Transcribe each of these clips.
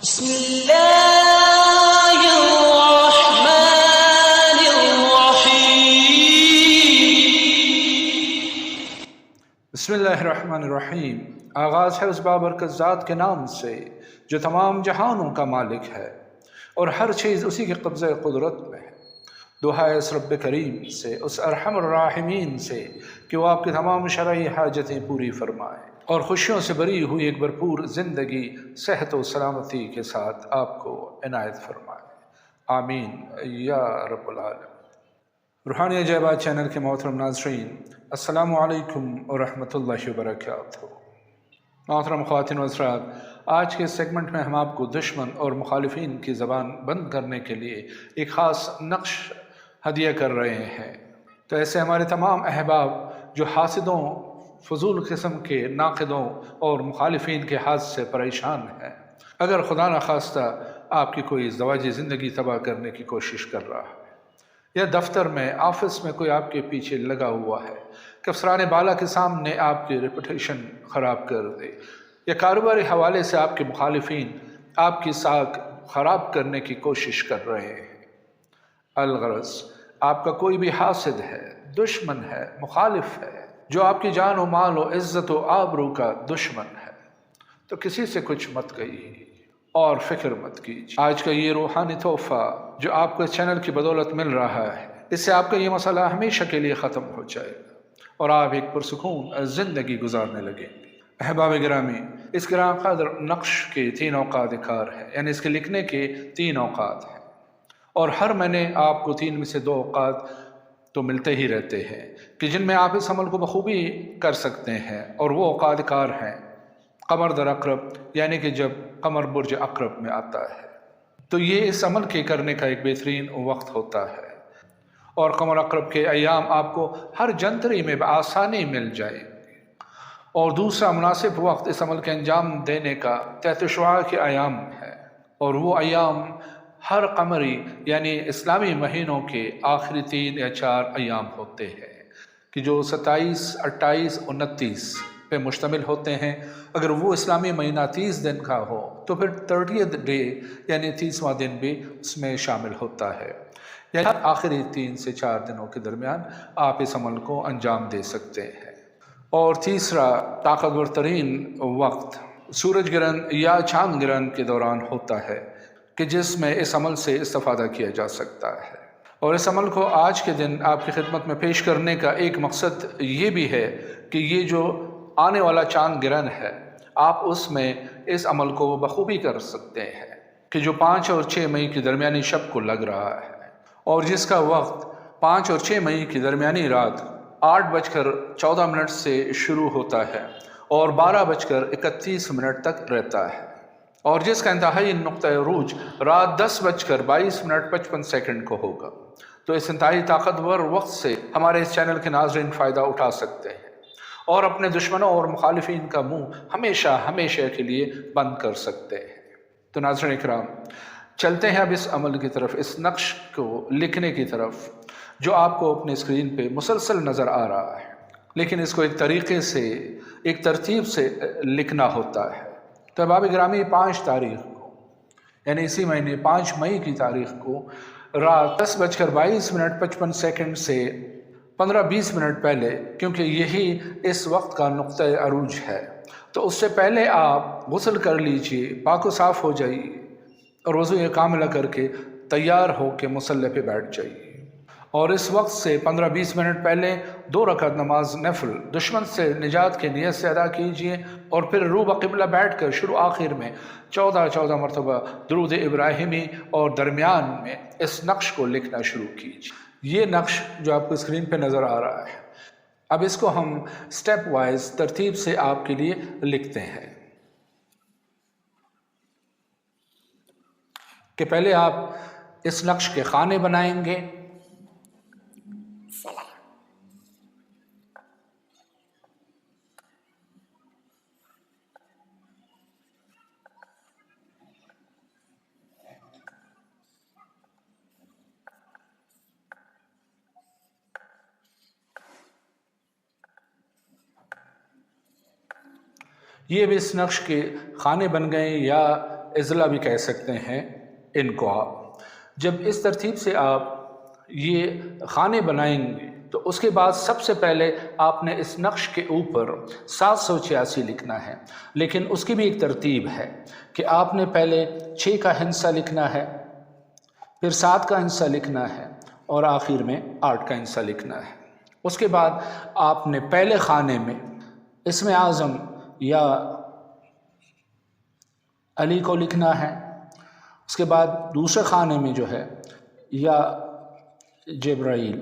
بسم اللہ الرحمن الرحیم۔ بسم اللہ الرحمن الرحیم۔ آغاز ہے اس بابرکت ذات کے نام سے جو تمام جہانوں کا مالک ہے اور ہر چیز اسی کے قبضہ قدرت میں ہے۔ دعا ہے اس رب کریم سے، اس ارحم الراحمین سے کہ وہ آپ کی تمام شرعی حاجتیں پوری فرمائے اور خوشیوں سے بری ہوئی ایک بھرپور زندگی صحت و سلامتی کے ساتھ آپ کو عنایت فرمائے، آمین یا رب العالمین۔ روحانی عجائبات چینل کے محترم ناظرین، السلام علیکم ورحمۃ اللہ وبرکاتہ۔ محترم خواتین و حضرات، آج کے سیگمنٹ میں ہم آپ کو دشمن اور مخالفین کی زبان بند کرنے کے لیے ایک خاص نقش ہدیہ کر رہے ہیں۔ تو ایسے ہمارے تمام احباب جو حاسدوں، فضول قسم کے ناقدوں اور مخالفین کے ہاتھ سے پریشان ہیں، اگر خدا نخواستہ آپ کی کوئی ازدواجی زندگی تباہ کرنے کی کوشش کر رہا ہے، یا دفتر میں، آفس میں کوئی آپ کے پیچھے لگا ہوا ہے کہ افسران بالا کے سامنے آپ کی ریپوٹیشن خراب کر دے، یا کاروباری حوالے سے آپ کے مخالفین آپ کی ساکھ خراب کرنے کی کوشش کر رہے ہیں، الغرض آپ کا کوئی بھی حاسد ہے، دشمن ہے، مخالف ہے، جو آپ کی جان و مال و عزت و آبرو کا دشمن ہے، تو کسی سے کچھ مت کہیے اور فکر مت کیجیے۔ آج کا یہ روحانی تحفہ جو آپ کو اس چینل کی بدولت مل رہا ہے، اس سے آپ کا یہ مسئلہ ہمیشہ کے لیے ختم ہو جائے گا اور آپ ایک پرسکون زندگی گزارنے لگیں گے۔ احباب گرامی، اس گراں قدر نقش کے 3 اوقات کار ہیں، یعنی اس کے لکھنے کے 3 اوقات ہیں، اور ہر مہینے آپ کو 3 میں سے 2 اوقات تو ملتے ہی رہتے ہیں کہ جن میں آپ اس عمل کو بخوبی کر سکتے ہیں، اور وہ اوقات کار ہیں قمر در عقرب، یعنی کہ جب قمر برج عقرب میں آتا ہے تو یہ اس عمل کے کرنے کا ایک بہترین وقت ہوتا ہے، اور قمر عقرب کے ایام آپ کو ہر جنتری میں بآسانی مل جائیں گے۔ اور دوسرا مناسب وقت اس عمل کے انجام دینے کا تحت شعاع کے ایام ہے، اور وہ ایام ہر قمری یعنی اسلامی مہینوں کے آخری 3 یا 4 ایام ہوتے ہیں کہ جو 27، 28، 29 پہ مشتمل ہوتے ہیں۔ اگر وہ اسلامی مہینہ 30 دن کا ہو تو پھر 30th ڈے یعنی 30واں دن بھی اس میں شامل ہوتا ہے، یعنی آخری 3 سے 4 دنوں کے درمیان آپ اس عمل کو انجام دے سکتے ہیں۔ اور تیسرا طاقتور ترین وقت سورج گرہن یا چاند گرہن کے دوران ہوتا ہے کہ جس میں اس عمل سے استفادہ کیا جا سکتا ہے، اور اس عمل کو آج کے دن آپ کی خدمت میں پیش کرنے کا ایک مقصد یہ بھی ہے کہ یہ جو آنے والا چاند گرہن ہے، آپ اس میں اس عمل کو بخوبی کر سکتے ہیں کہ جو 5 اور 6 مئی کی درمیانی شب کو لگ رہا ہے، اور جس کا وقت 5 اور 6 مئی کی درمیانی رات 8:14 سے شروع ہوتا ہے اور 12:31 تک رہتا ہے، اور جس کا انتہائی نقطہ عروج رات 10:22:55 کو ہوگا۔ تو اس انتہائی طاقتور وقت سے ہمارے اس چینل کے ناظرین فائدہ اٹھا سکتے ہیں اور اپنے دشمنوں اور مخالفین کا منہ ہمیشہ کے لیے بند کر سکتے ہیں۔ تو ناظرین اکرام، چلتے ہیں اب اس عمل کی طرف، اس نقش کو لکھنے کی طرف جو آپ کو اپنے اسکرین پہ مسلسل نظر آ رہا ہے، لیکن اس کو ایک طریقے سے، ایک ترتیب سے لکھنا ہوتا ہے۔ تو احباب گرامی، 5 تاریخ کو یعنی اسی مہینے 5 مئی کی تاریخ کو رات 10:22:55 سے 15-20 منٹ پہلے، کیونکہ یہی اس وقت کا نقطہ عروج ہے، تو اس سے پہلے آپ غسل کر لیجئے، پاک و صاف ہو جائیے اور وضو کاملہ کر کے تیار ہو کے مصلی پہ بیٹھ جائیے، اور اس وقت سے 15-20 منٹ پہلے 2 رکعت نماز نفل دشمن سے نجات کی نیت سے ادا کیجئے، اور پھر رو بقبلہ بیٹھ کر شروع آخر میں 14 مرتبہ درود ابراہیمی اور درمیان میں اس نقش کو لکھنا شروع کیجئے۔ یہ نقش جو آپ کو اسکرین پہ نظر آ رہا ہے، اب اس کو ہم سٹیپ وائز ترتیب سے آپ کے لیے لکھتے ہیں کہ پہلے آپ اس نقش کے خانے بنائیں گے، یہ بھی اس نقش کے خانے بن گئے یا اضلاع بھی کہہ سکتے ہیں ان کو آپ۔ جب اس ترتیب سے آپ یہ خانے بنائیں گے تو اس کے بعد سب سے پہلے آپ نے اس نقش کے اوپر 786 لکھنا ہے، لیکن اس کی بھی ایک ترتیب ہے کہ آپ نے پہلے 6 کا ہندسہ لکھنا ہے، پھر 7 کا ہندسہ لکھنا ہے اور آخر میں 8 کا ہندسہ لکھنا ہے۔ اس کے بعد آپ نے پہلے خانے میں اسم اعظم یا علی کو لکھنا ہے، اس کے بعد دوسرے خانے میں جو ہے یا جبرائیل،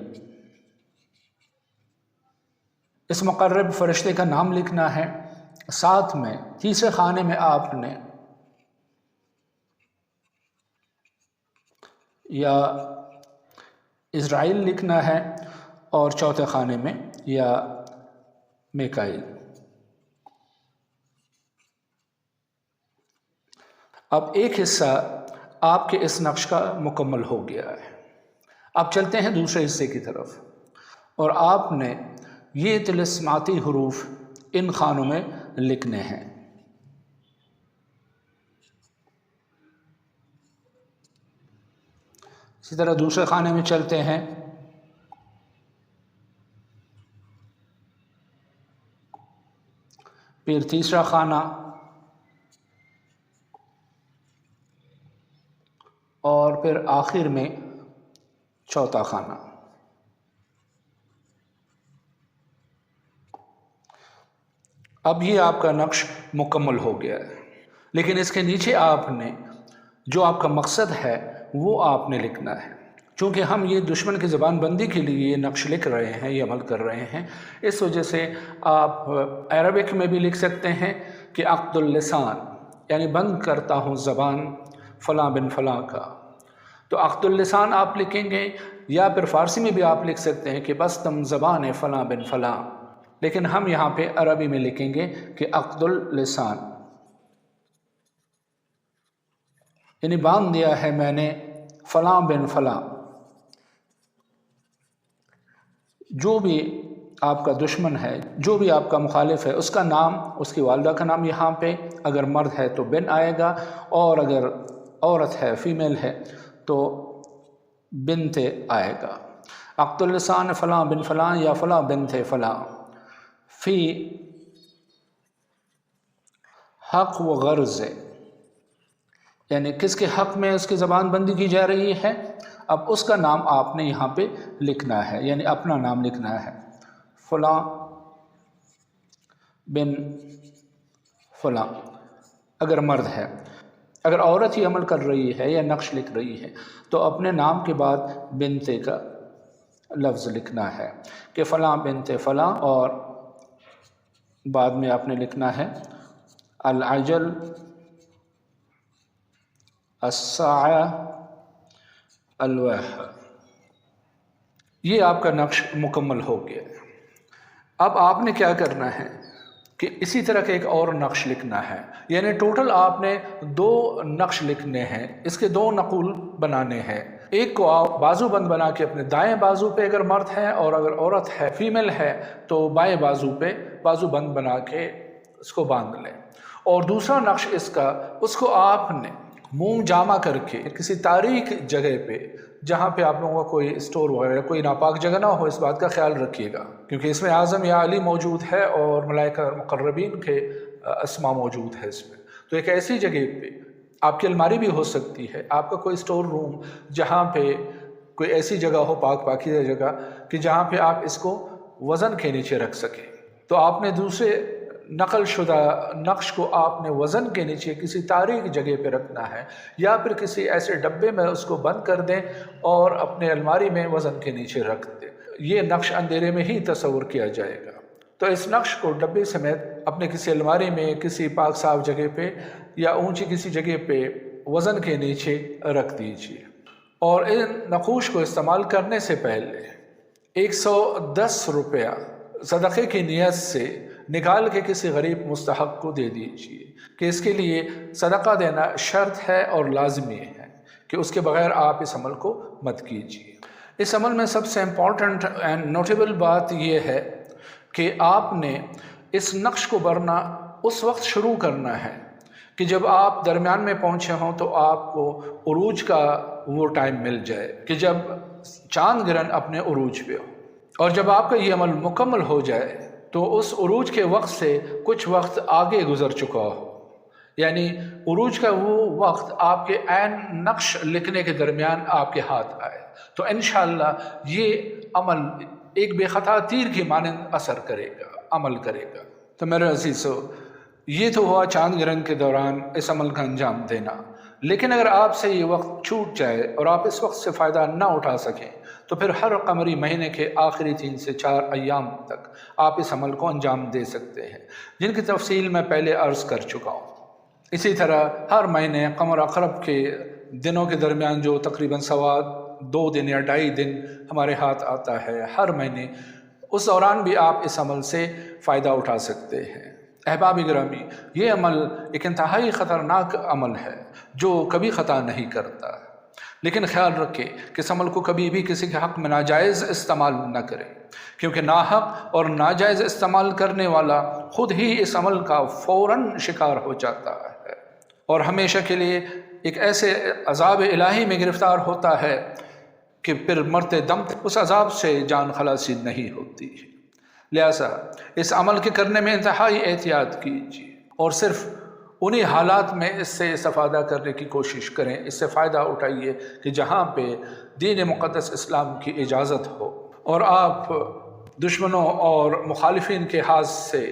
اس مقرب فرشتے کا نام لکھنا ہے۔ ساتھ میں تیسرے خانے میں آپ نے یا اسرائیل لکھنا ہے اور چوتھے خانے میں یا میکائیل۔ اب ایک حصہ آپ کے اس نقش کا مکمل ہو گیا ہے۔ اب چلتے ہیں دوسرے حصے کی طرف، اور آپ نے یہ طلسماتی حروف ان خانوں میں لکھنے ہیں۔ اسی طرح دوسرے خانے میں چلتے ہیں، پھر تیسرا خانہ اور پھر آخر میں چوتھا خانہ۔ اب یہ آپ کا نقش مکمل ہو گیا ہے، لیکن اس کے نیچے آپ نے جو آپ کا مقصد ہے وہ آپ نے لکھنا ہے۔ چونکہ ہم یہ دشمن کی زبان بندی کے لیے یہ نقش لکھ رہے ہیں، یہ عمل کر رہے ہیں، اس وجہ سے آپ عربک میں بھی لکھ سکتے ہیں کہ عقد اللسان، یعنی بند کرتا ہوں زبان فلاں بن فلاں کا، تو عقد اللسان آپ لکھیں گے، یا پھر فارسی میں بھی آپ لکھ سکتے ہیں کہ بستم زبان فلاں بن فلاں، لیکن ہم یہاں پہ عربی میں لکھیں گے کہ عقد اللسان، یعنی باندھ دیا ہے میں نے فلاں بن فلاں۔ جو بھی آپ کا دشمن ہے، جو بھی آپ کا مخالف ہے، اس کا نام، اس کی والدہ کا نام یہاں پہ اگر مرد ہے تو بن آئے گا، اور اگر عورت ہے، فیمیل ہے، تو بنت آئے گا۔ عقد اللسان فلاں بن فلاں یا فلاں بنت فلاں، فی حق و غرض، یعنی کس کے حق میں اس کی زبان بندی کی جا رہی ہے، اب اس کا نام آپ نے یہاں پہ لکھنا ہے، یعنی اپنا نام لکھنا ہے، فلاں بن فلاں اگر مرد ہے۔ اگر عورت ہی عمل کر رہی ہے یا نقش لکھ رہی ہے تو اپنے نام کے بعد بنت کا لفظ لکھنا ہے کہ فلاں بنت فلاں، اور بعد میں آپ نے لکھنا ہے العجل الساعہ الوح۔ یہ آپ کا نقش مکمل ہو گیا۔ اب آپ نے کیا کرنا ہے کہ اسی طرح کا ایک اور نقش لکھنا ہے، یعنی ٹوٹل آپ نے 2 نقش لکھنے ہیں، اس کے 2 نقول بنانے ہیں۔ ایک کو آپ بازو بند بنا کے اپنے دائیں بازو پہ اگر مرد ہے، اور اگر عورت ہے، فیمیل ہے، تو بائیں بازو پہ بازو بند بنا کے اس کو باندھ لیں۔ اور دوسرا نقش اس کو آپ نے منہ جامع کر کے کسی تاریک جگہ پہ، جہاں پہ آپ لوگوں کا کوئی اسٹور وغیرہ، کوئی ناپاک جگہ نہ ہو، اس بات کا خیال رکھیے گا، کیونکہ اس میں اعظم یا علی موجود ہے اور ملائکہ مقربین کے اسما موجود ہے اس میں، تو ایک ایسی جگہ پہ آپ کی الماری بھی ہو سکتی ہے، آپ کا کوئی اسٹور روم، جہاں پہ کوئی ایسی جگہ ہو، پاک پاکیزہ جگہ، کہ جہاں پہ آپ اس کو وزن کے نیچے رکھ سکیں۔ تو آپ نے دوسرے نقل شدہ نقش کو آپ نے وزن کے نیچے کسی تاریک جگہ پہ رکھنا ہے، یا پھر کسی ایسے ڈبے میں اس کو بند کر دیں اور اپنے الماری میں وزن کے نیچے رکھ دیں۔ یہ نقش اندھیرے میں ہی تصور کیا جائے گا، تو اس نقش کو ڈبے سمیت اپنے کسی الماری میں، کسی پاک صاف جگہ پہ یا اونچی کسی جگہ پہ وزن کے نیچے رکھ دیجیے۔ اور ان نقوش کو استعمال کرنے سے پہلے 110 روپیہ صدقے کی نیت سے نکال کے کسی غریب مستحق کو دے دیجیے، کہ اس کے لیے صدقہ دینا شرط ہے اور لازمی ہے، کہ اس کے بغیر آپ اس عمل کو مت کیجیے۔ اس عمل میں سب سے امپورٹنٹ اینڈ نوٹیبل بات یہ ہے کہ آپ نے اس نقش کو برنا اس وقت شروع کرنا ہے کہ جب آپ درمیان میں پہنچے ہوں تو آپ کو عروج کا وہ ٹائم مل جائے کہ جب چاند گرہن اپنے عروج پہ ہو، اور جب آپ کا یہ عمل مکمل ہو جائے تو اس عروج کے وقت سے کچھ وقت آگے گزر چکا ہو، یعنی عروج کا وہ وقت آپ کے عین نقش لکھنے کے درمیان آپ کے ہاتھ آئے تو انشاءاللہ یہ عمل ایک بے خطا تیر کی مانند اثر کرے گا، عمل کرے گا۔ تو میرے عزیزو، یہ تو ہوا چاند گرہن کے دوران اس عمل کا انجام دینا، لیکن اگر آپ سے یہ وقت چھوٹ جائے اور آپ اس وقت سے فائدہ نہ اٹھا سکیں تو پھر ہر قمری مہینے کے آخری 3 سے 4 ایام تک آپ اس عمل کو انجام دے سکتے ہیں، جن کی تفصیل میں پہلے عرض کر چکا ہوں۔ اسی طرح ہر مہینے قمر عقرب کے دنوں کے درمیان جو تقریباً 2 دن یا 2.5 دن ہمارے ہاتھ آتا ہے ہر مہینے، اس دوران بھی آپ اس عمل سے فائدہ اٹھا سکتے ہیں۔ احباب گرامی، یہ عمل ایک انتہائی خطرناک عمل ہے جو کبھی خطا نہیں کرتا، لیکن خیال رکھیں کہ اس عمل کو کبھی بھی کسی کے حق میں ناجائز استعمال نہ کریں، کیونکہ ناحق اور ناجائز استعمال کرنے والا خود ہی اس عمل کا فوراً شکار ہو جاتا ہے اور ہمیشہ کے لیے ایک ایسے عذاب الہی میں گرفتار ہوتا ہے کہ پھر مرتے دم تک اس عذاب سے جان خلاصی نہیں ہوتی۔ لہٰذا اس عمل کے کرنے میں انتہائی احتیاط کیجیے اور صرف انہی حالات میں اس سے استفادہ کرنے کی کوشش کریں، اس سے فائدہ اٹھائیے کہ جہاں پہ دین مقدس اسلام کی اجازت ہو اور آپ دشمنوں اور مخالفین کے ہاتھ سے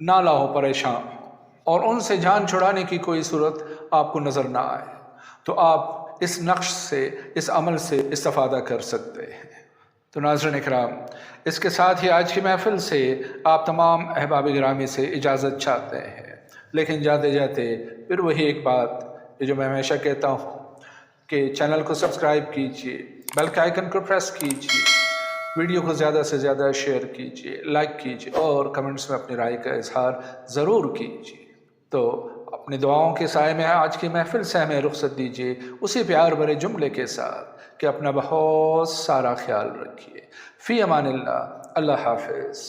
نہ لاؤ پریشان ہوں اور ان سے جان چھڑانے کی کوئی صورت آپ کو نظر نہ آئے تو آپ اس نقش سے، اس عمل سے استفادہ کر سکتے ہیں۔ تو ناظرین اکرام، اس کے ساتھ ہی آج کی محفل سے آپ تمام احباب گرامی سے اجازت چاہتے ہیں، لیکن جاتے جاتے پھر وہی ایک بات جو میں ہمیشہ کہتا ہوں کہ چینل کو سبسکرائب کیجیے، بیل کے آئیکن کو پریس کیجیے، ویڈیو کو زیادہ سے زیادہ شیئر کیجیے، لائک کیجیے اور کمنٹس میں اپنی رائے کا اظہار ضرور کیجیے۔ تو اپنی دعاؤں کے سائے میں آج کی محفل سے ہمیں رخصت دیجیے اسی پیار بھرے جملے کے ساتھ کہ اپنا بہت سارا خیال رکھیے۔ فی امان اللہ، اللہ حافظ۔